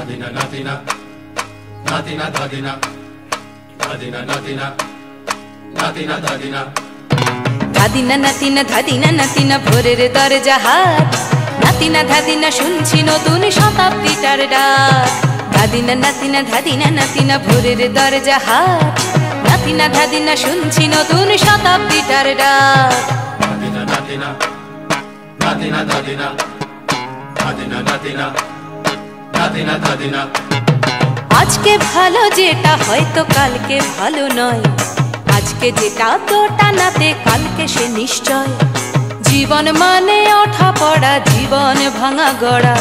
Dadina Nadina Nadina Dadina Dadina Nadina Nadina Dadina Dadina Nadina Dadina Nadina ভোরের দরজা হাট নাতিনা ধাদিনা শুনছি নতুন শতাব্দীটার ডাক দাদিনা নাতিনা ধাদিনা নাতিনা ভোরের দরজা হাট নাতিনা ধাদিনা শুনছি নতুন শতাব্দীটার ডাক Dadina Nadina Nadina Dadina Dadina Nadina Nadina Dadina আজকে ভালো যেটা হয়তো কালকে ভালো নয় আজকে যেটা তোটা নাতে কালকে সে নিশ্চয় জীবন মানে ওঠা পড়া জীবন ভাঙা গড়া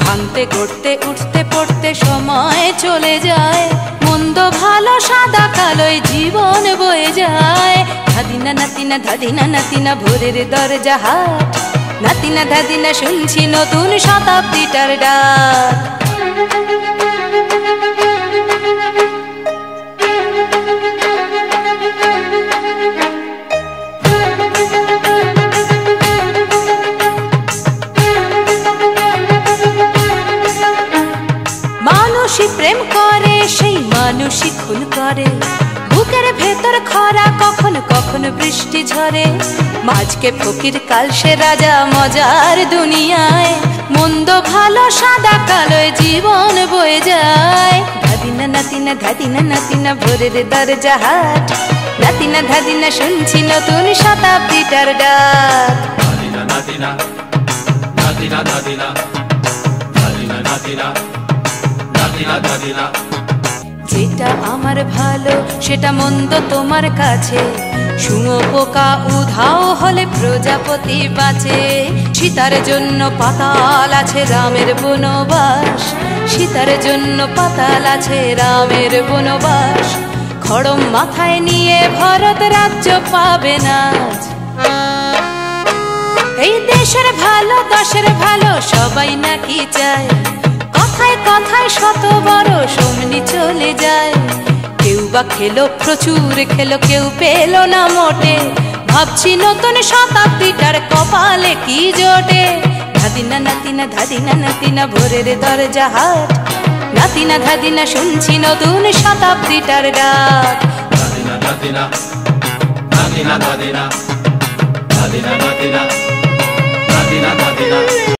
ভাঙতে গড়তে উঠতে পড়তে সময় চলে যায় মন্দ ভালো সাদা কালোয় জীবন বয়ে যায় ধাদিনা নাতিনা ধাদিনা নাতিনা ভোরের দরজা হাট নাতিনা ধাদিনা শুনছি নতুন শতাব্দীটার ডাক মানুষই প্রেম করে সেই মানুষই খুন করে বুকের ভেতর খরা কখনো কখনো বৃষ্টি ঝরে মাঝকে ফকির কাল সে রাজা মজার দুনিয়ায় মন্দ ভালো সাদা কালোয় জীবন বয়ে যায় ধাদিনা নাতিনা ধাদিনা নাতিনা ভোরের দরজা হাট নাতিনা ধাদিনা শুনছি নতুন শতাব্দীটার ডাক Dadina Nadina Nadina Dadina Dadina Nadina Nadina Dadina যেটা আমার ভালো সেটা মন্দ তোমার কাছে শুঁয়োপোকা উধাও হলে প্রজাপতি বাঁচে সীতার জন্য পাতাল আছে রামের বনবাস সীতার জন্য পাতাল আছে রামের বনবাস খড়ম মাথায় নিয়ে ভারত রাজ্য পাবে না এই দেশের ভালো দশের ভালো সবাই নাকি চায় কথায় কথায় শত বড় সমনি চলে যায় কেউ বা খেলো প্রচুর খেলো কেউ পেল না মোটে ভাবছি নতুন শতাব্দীটার কপালে কি জোটে ধাদিনা নাতিনা ধাদিনা নাতিনা ভোরের দরজা হাট নাতিনা ধাদিনা শুনছি নতুন শতাব্দীটার ডাক Dadina Nadina Nadina Dadina Dadina Nadina Nadina Dadina